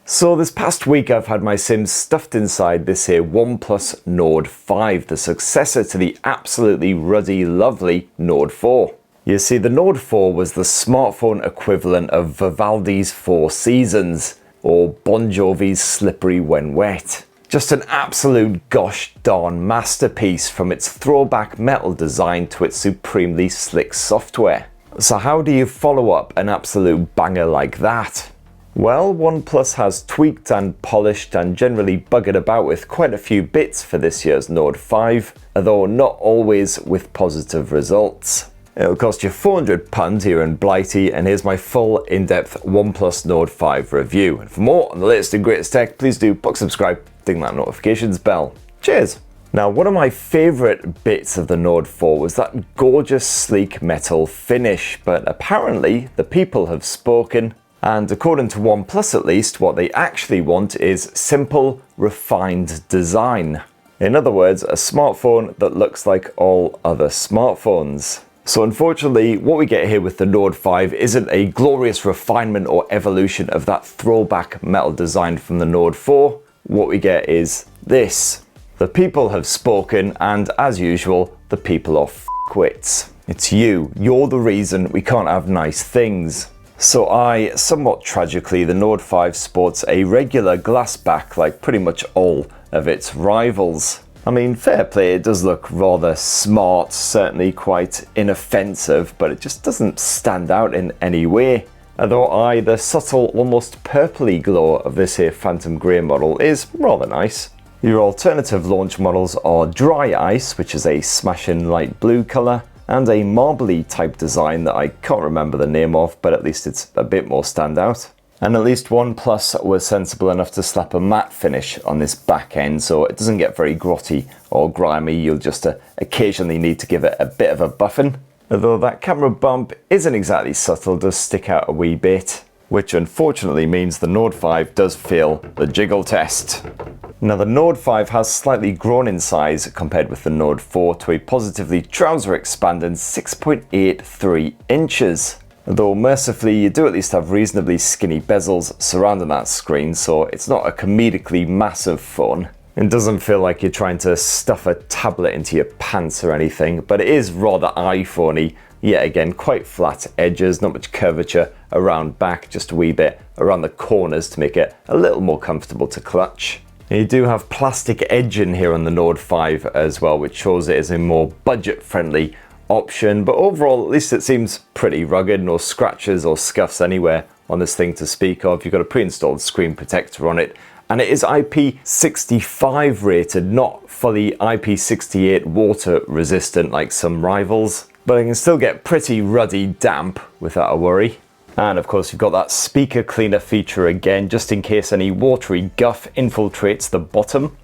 So this past week I've had my Sims stuffed inside this here OnePlus Nord 5, the successor to the absolutely ruddy, lovely Nord 4. You see, the Nord 4 was the smartphone equivalent of Vivaldi's Four Seasons, or Bon Jovi's Slippery When Wet. Just an absolute gosh darn masterpiece, from its throwback metal design to its supremely slick software. So how do you follow up an absolute banger like that? Well, OnePlus has tweaked and polished and generally buggered about with quite a few bits for this year's Nord 5, although not always with positive results. It'll cost you £400 here in Blighty, and here's my full in-depth OnePlus Nord 5 review. And for more on the latest and greatest tech, please do subscribe, ding that notifications bell. Cheers! Now, one of my favourite bits of the Nord 4 was that gorgeous sleek metal finish, but apparently the people have spoken. And according to OnePlus at least, what they actually want is simple, refined design. In other words, a smartphone that looks like all other smartphones. So unfortunately, what we get here with the Nord 5 isn't a glorious refinement or evolution of that throwback metal design from the Nord 4. What we get is this. The people have spoken, and as usual, the people are f***wits. It's you. You're the reason we can't have nice things. So somewhat tragically, the Nord 5 sports a regular glass back like pretty much all of its rivals. I mean, fair play, it does look rather smart, certainly quite inoffensive, but it just doesn't stand out in any way. Although the subtle, almost purpley glow of this here Phantom Grey model is rather nice. Your alternative launch models are Dry Ice, which is a smashing light blue colour, and a marbly type design that I can't remember the name of, but at least it's a bit more standout. And at least OnePlus was sensible enough to slap a matte finish on this back end, so it doesn't get very grotty or grimy. You'll just occasionally need to give it a bit of a buffing. Although that camera bump isn't exactly subtle, does stick out a wee bit, which unfortunately means the Nord 5 does fail the jiggle test. Now, the Nord 5 has slightly grown in size compared with the Nord 4 to a positively trouser expanding 6.83 inches. Though mercifully, you do at least have reasonably skinny bezels surrounding that screen, so it's not a comedically massive phone. It doesn't feel like you're trying to stuff a tablet into your pants or anything, but it is rather iPhone-y. Yet again, quite flat edges, not much curvature around back, just a wee bit around the corners to make it a little more comfortable to clutch. You do have plastic edging here on the Nord 5 as well, which shows it is a more budget-friendly option, but overall at least it seems pretty rugged. No scratches or scuffs anywhere on this thing to speak of. You've got a pre-installed screen protector on it, and it is IP65 rated, not fully IP68 water resistant like some rivals, but it can still get pretty ruddy damp without a worry. And of course you've got that speaker cleaner feature again, just in case any watery guff infiltrates the bottom.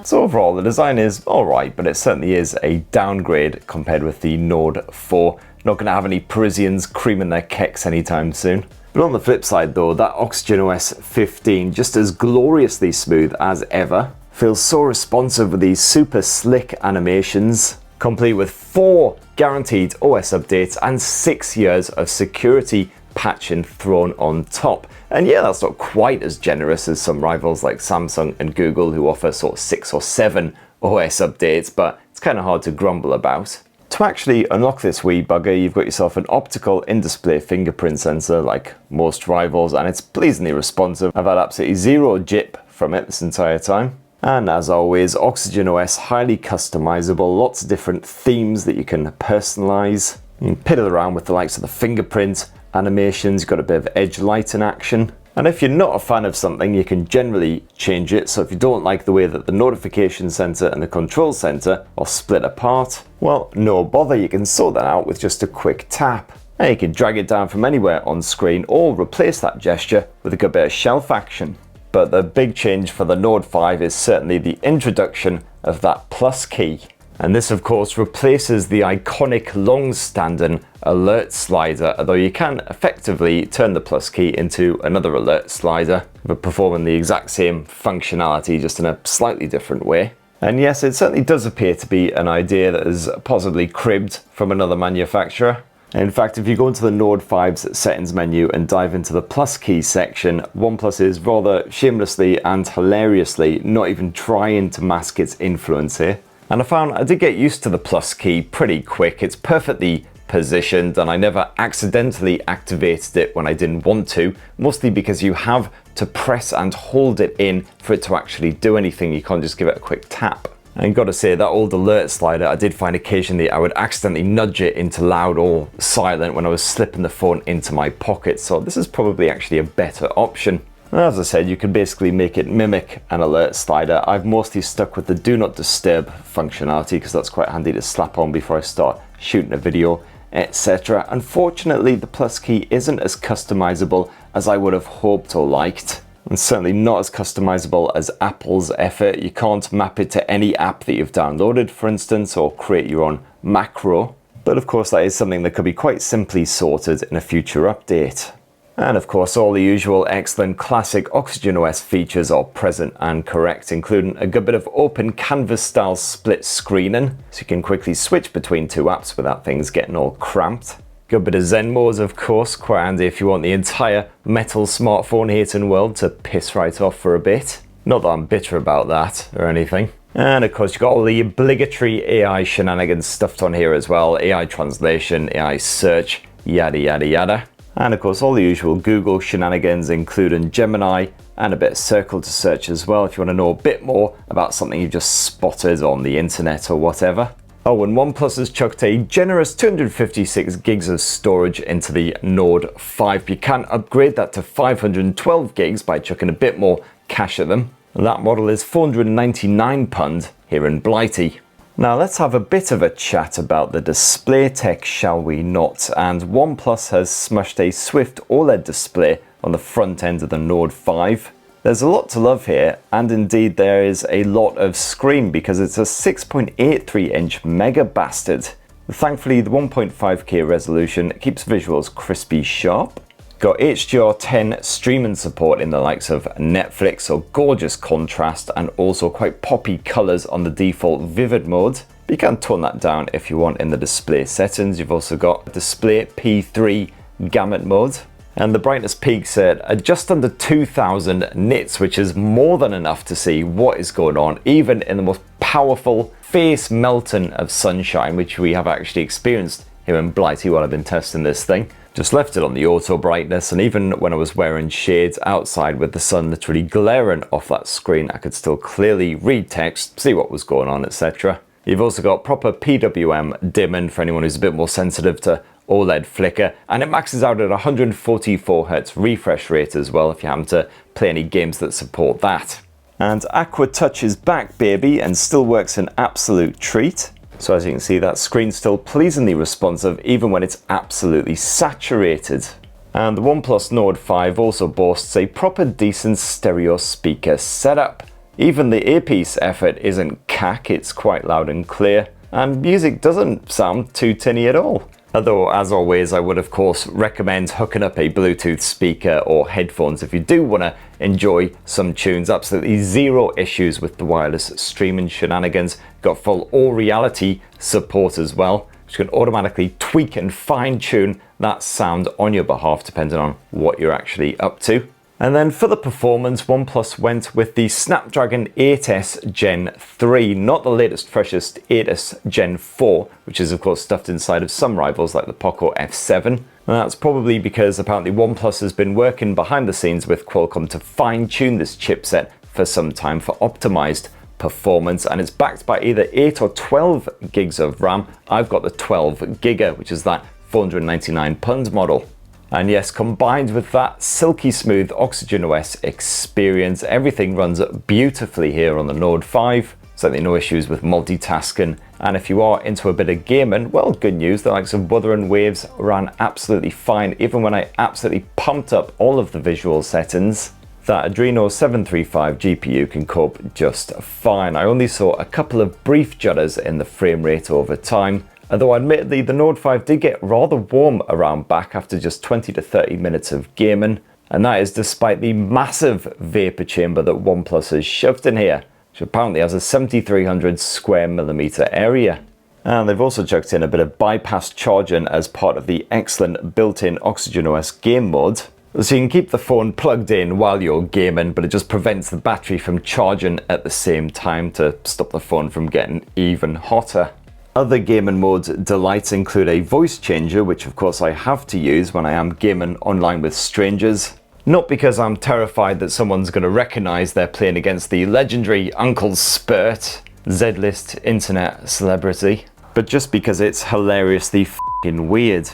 So overall the design is alright, but it certainly is a downgrade compared with the Nord 4. Not going to have any Parisians creaming their kecks anytime soon. But on the flip side though, that OxygenOS 15, just as gloriously smooth as ever, feels so responsive with these super slick animations, complete with 4 guaranteed OS updates and 6 years of security patching thrown on top. And yeah, that's not quite as generous as some rivals like Samsung and Google, who offer sort of 6 or 7 OS updates, but it's kind of hard to grumble about. To actually unlock this wee bugger, you've got yourself an optical in-display fingerprint sensor like most rivals, and it's pleasingly responsive. I've had absolutely zero jip from it this entire time. And as always, OxygenOS highly customizable, lots of different themes that you can personalize. You can piddle around with the likes of the fingerprint animations, you've got a bit of edge lighting action. And if you're not a fan of something, you can generally change it. So if you don't like the way that the notification center and the control center are split apart, well, no bother, you can sort that out with just a quick tap. And you can drag it down from anywhere on screen or replace that gesture with a good bit of shelf action. But the big change for the Nord 5 is certainly the introduction of that plus key. And this of course replaces the iconic long-standing alert slider, although you can effectively turn the plus key into another alert slider, but performing the exact same functionality just in a slightly different way. And yes, it certainly does appear to be an idea that is possibly cribbed from another manufacturer. In fact, if you go into the Nord 5's settings menu and dive into the plus key section, OnePlus is rather shamelessly and hilariously not even trying to mask its influence here. And I found I did get used to the plus key pretty quick. It's perfectly positioned and I never accidentally activated it when I didn't want to, mostly because you have to press and hold it in for it to actually do anything. You can't just give it a quick tap. And gotta say, that old alert slider, I did find occasionally I would accidentally nudge it into loud or silent when I was slipping the phone into my pocket, so this is probably actually a better option. And as I said, you can basically make it mimic an alert slider. I've mostly stuck with the do not disturb functionality because that's quite handy to slap on before I start shooting a video, etc. Unfortunately, the plus key isn't as customizable as I would have hoped or liked. And certainly not as customizable as Apple's effort. You can't map it to any app that you've downloaded, for instance, or create your own macro. But of course, that is something that could be quite simply sorted in a future update. And of course, all the usual excellent classic OxygenOS features are present and correct, including a good bit of open canvas style split screening, so you can quickly switch between two apps without things getting all cramped. Good bit of Zen modes, of course, quite handy if you want the entire metal smartphone hating world to piss right off for a bit. Not that I'm bitter about that or anything. And of course, you've got all the obligatory AI shenanigans stuffed on here as well. AI translation, AI search, yada yada yada. And of course, all the usual Google shenanigans, including Gemini and a bit of Circle to search as well if you want to know a bit more about something you've just spotted on the internet or whatever. Oh, and OnePlus has chucked a generous 256 gigs of storage into the Nord 5. You can upgrade that to 512 gigs by chucking a bit more cash at them. And that model is £499 here in Blighty. Now let's have a bit of a chat about the display tech, shall we not? And OnePlus has smushed a Swift OLED display on the front end of the Nord 5. There's a lot to love here, and indeed there is a lot of screen because it's a 6.83 inch mega bastard. Thankfully, the 1.5K resolution keeps visuals crispy sharp. Got HDR10 streaming support in the likes of Netflix, so gorgeous contrast and also quite poppy colors on the default vivid mode. But you can tone that down if you want in the display settings. You've also got display P3 gamut mode. And the brightness peaks at just under 2000 nits, which is more than enough to see what is going on, even in the most powerful face melting of sunshine, which we have actually experienced here in Blighty while I've been testing this thing. Just left it on the auto brightness, and even when I was wearing shades outside with the sun literally glaring off that screen, I could still clearly read text, see what was going on, etc. You've also got proper PWM dimming for anyone who's a bit more sensitive to OLED flicker, and it maxes out at 144Hz refresh rate as well if you happen to play any games that support that. And Aqua Touch is back, baby, and still works an absolute treat. So as you can see, that screen's still pleasingly responsive even when it's absolutely saturated. And the OnePlus Nord 5 also boasts a proper decent stereo speaker setup. Even the earpiece effort isn't cack, it's quite loud and clear, and music doesn't sound too tinny at all. Although, as always, I would of course recommend hooking up a Bluetooth speaker or headphones if you do want to enjoy some tunes. Absolutely zero issues with the wireless streaming shenanigans. Got full all reality support as well, which can automatically tweak and fine tune that sound on your behalf depending on what you're actually up to. And then for the performance, OnePlus went with the Snapdragon 8S Gen 3, not the latest freshest 8S Gen 4, which is of course stuffed inside of some rivals like the Poco F7. And that's probably because apparently OnePlus has been working behind the scenes with Qualcomm to fine-tune this chipset for some time for optimized performance, and it's backed by either 8 or 12 gigs of RAM. I've got the 12 giga, which is that £499 model. And yes, combined with that silky smooth OxygenOS experience, everything runs beautifully here on the Nord 5. Certainly no issues with multitasking. And if you are into a bit of gaming, well, good news, the likes of Wuthering Waves ran absolutely fine, even when I absolutely pumped up all of the visual settings. That Adreno 735 GPU can cope just fine. I only saw a couple of brief judders in the frame rate over time. Although admittedly, the Nord 5 did get rather warm around back after just 20 to 30 minutes of gaming, and that is despite the massive vapor chamber that OnePlus has shoved in here, which apparently has a 7,300 square millimeter area. And they've also chucked in a bit of bypass charging as part of the excellent built-in OxygenOS game mode. So you can keep the phone plugged in while you're gaming, but it just prevents the battery from charging at the same time to stop the phone from getting even hotter. Other gaming mode delights include a voice changer, which of course I have to use when I am gaming online with strangers. Not because I'm terrified that someone's going to recognise they're playing against the legendary Uncle Spurt, Z-list internet celebrity, but just because it's hilariously f***ing weird.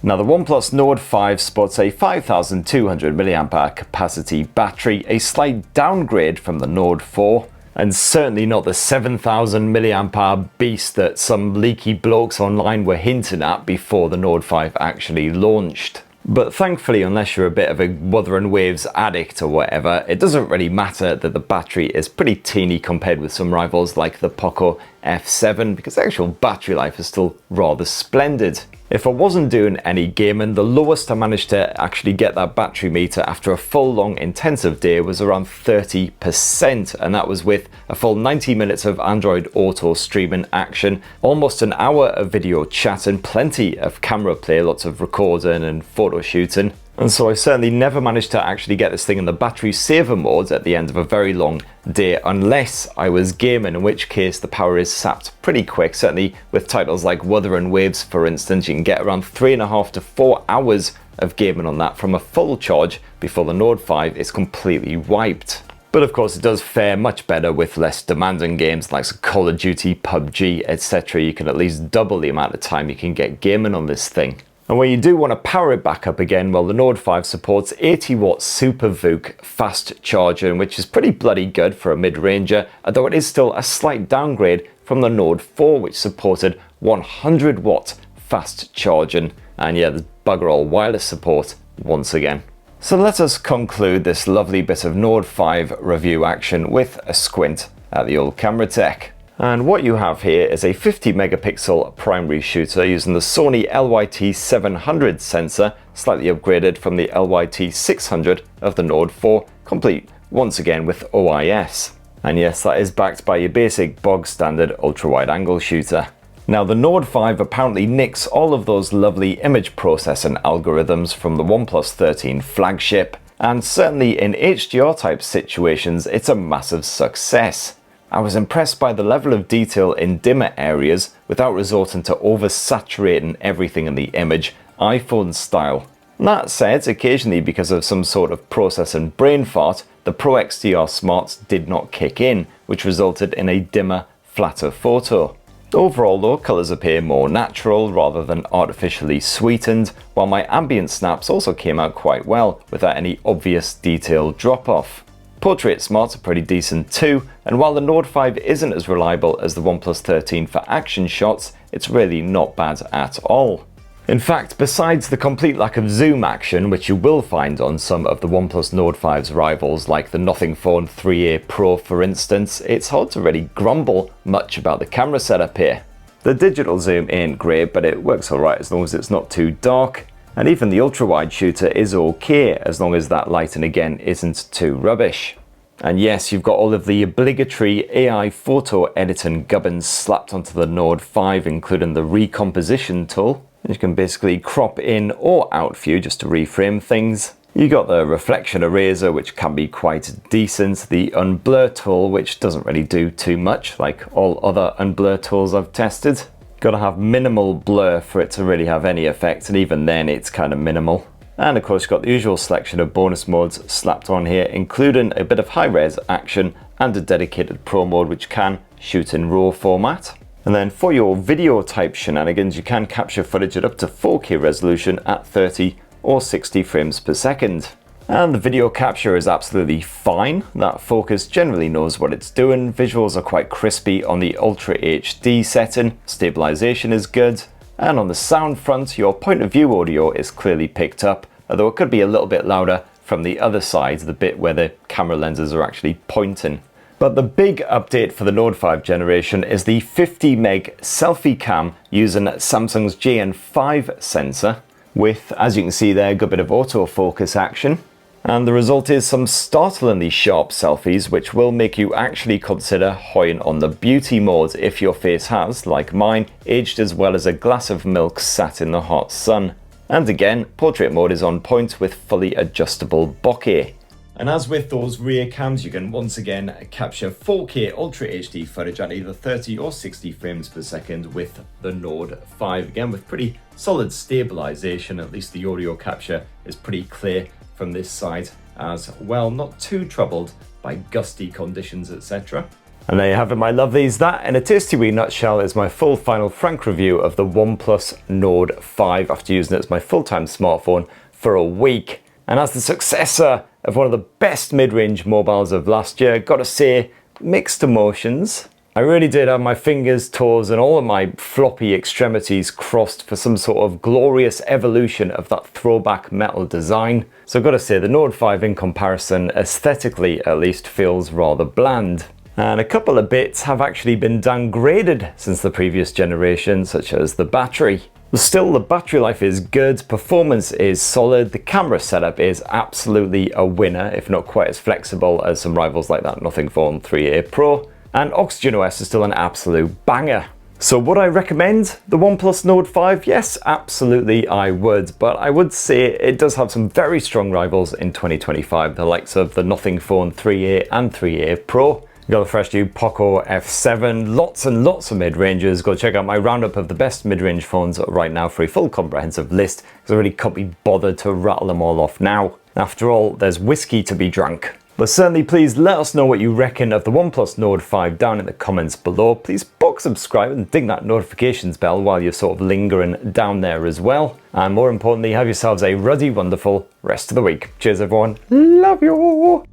Now the OnePlus Nord 5 sports a 5200 mAh capacity battery, a slight downgrade from the Nord 4, and certainly not the 7000 mAh beast that some leaky blokes online were hinting at before the Nord 5 actually launched. But thankfully, unless you're a bit of a Wuthering Waves addict or whatever, it doesn't really matter that the battery is pretty teeny compared with some rivals like the Poco F7, because the actual battery life is still rather splendid. If I wasn't doing any gaming, the lowest I managed to actually get that battery meter after a full long intensive day was around 30%, and that was with a full 90 minutes of Android Auto streaming action, almost an hour of video chatting, plenty of camera play, lots of recording and photo shooting. And so I certainly never managed to actually get this thing in the battery saver mode at the end of a very long day, unless I was gaming, in which case the power is sapped pretty quick. Certainly with titles like Wuthering Waves, for instance, you can get around 3.5 to 4 hours of gaming on that from a full charge before the Nord 5 is completely wiped. But of course it does fare much better with less demanding games like Call of Duty, PUBG, etc. You can at least double the amount of time you can get gaming on this thing. And when you do want to power it back up again, well, the Nord 5 supports 80 watt Super VOOC fast charging, which is pretty bloody good for a mid-ranger, although it is still a slight downgrade from the Nord 4, which supported 100 watt fast charging. And yeah, there's bugger all wireless support once again. So let us conclude this lovely bit of Nord 5 review action with a squint at the old camera tech. And what you have here is a 50 megapixel primary shooter using the Sony LYT700 sensor, slightly upgraded from the LYT600 of the Nord 4, complete once again with OIS. And yes, that is backed by your basic bog standard ultra wide angle shooter. Now the Nord 5 apparently nicks all of those lovely image processing algorithms from the OnePlus 13 flagship, and certainly in HDR type situations it's a massive success. I was impressed by the level of detail in dimmer areas without resorting to oversaturating everything in the image, iPhone style. That said, occasionally because of some sort of processing brain fart, the Pro XDR smarts did not kick in, which resulted in a dimmer, flatter photo. Overall though, colours appear more natural rather than artificially sweetened, while my ambient snaps also came out quite well without any obvious detail drop-off. Portrait smarts are pretty decent too, and while the Nord 5 isn't as reliable as the OnePlus 13 for action shots, it's really not bad at all. In fact, besides the complete lack of zoom action, which you will find on some of the OnePlus Nord 5's rivals like the Nothing Phone 3A Pro for instance, it's hard to really grumble much about the camera setup here. The digital zoom ain't great, but it works alright as long as it's not too dark. And even the ultra-wide shooter is okay as long as that lighting again isn't too rubbish. And yes, you've got all of the obligatory AI photo editing gubbins slapped onto the Nord 5, including the recomposition tool. You can basically crop in or out view just to reframe things. You got the reflection eraser, which can be quite decent, the unblur tool, which doesn't really do too much like all other unblur tools I've tested. Got to have minimal blur for it to really have any effect, and even then it's kind of minimal. And of course you've got the usual selection of bonus modes slapped on here, including a bit of high-res action and a dedicated pro mode which can shoot in RAW format. And then for your video type shenanigans, you can capture footage at up to 4K resolution at 30 or 60 frames per second. And the video capture is absolutely fine. That focus generally knows what it's doing. Visuals are quite crispy on the Ultra HD setting. Stabilization is good. And on the sound front, your point of view audio is clearly picked up, although it could be a little bit louder from the other side, the bit where the camera lenses are actually pointing. But the big update for the Nord 5 generation is the 50 meg selfie cam using Samsung's JN5 sensor with, as you can see there, a good bit of autofocus action. And the result is some startlingly sharp selfies, which will make you actually consider hoying on the beauty mode if your face has, like mine, aged as well as a glass of milk sat in the hot sun. And again, portrait mode is on point with fully adjustable bokeh. And as with those rear cams, you can once again capture 4K Ultra HD footage at either 30 or 60 frames per second with the Nord 5. Again, with pretty solid stabilization, at least the audio capture is pretty clear from this side as well. Not too troubled by gusty conditions, etc. And there you have it, my lovelies. That, in a tasty wee nutshell, is my full final frank review of the OnePlus Nord 5 after using it as my full-time smartphone for a week. And as the successor of one of the best mid-range mobiles of last year, gotta say, mixed emotions. I really did have my fingers, toes, and all of my floppy extremities crossed for some sort of glorious evolution of that throwback metal design. So I've gotta say, the Nord 5 in comparison, aesthetically at least, feels rather bland. And a couple of bits have actually been downgraded since the previous generation, such as the battery. Still, the battery life is good, performance is solid, the camera setup is absolutely a winner, if not quite as flexible as some rivals like that Nothing Phone 3A Pro, and OxygenOS is still an absolute banger. So would I recommend the OnePlus Nord 5? Yes, absolutely I would, but I would say it does have some very strong rivals in 2025, the likes of the Nothing Phone 3A and 3A Pro. Got the fresh new Poco F7, lots and lots of mid-ranges. Go check out my roundup of the best mid-range phones right now for a full comprehensive list, because I really can't be bothered to rattle them all off now. After all, there's whiskey to be drunk. But certainly please let us know what you reckon of the OnePlus Nord 5 down in the comments below. Please box subscribe and ding that notifications bell while you're sort of lingering down there as well. And more importantly, have yourselves a ruddy, wonderful rest of the week. Cheers everyone, love you!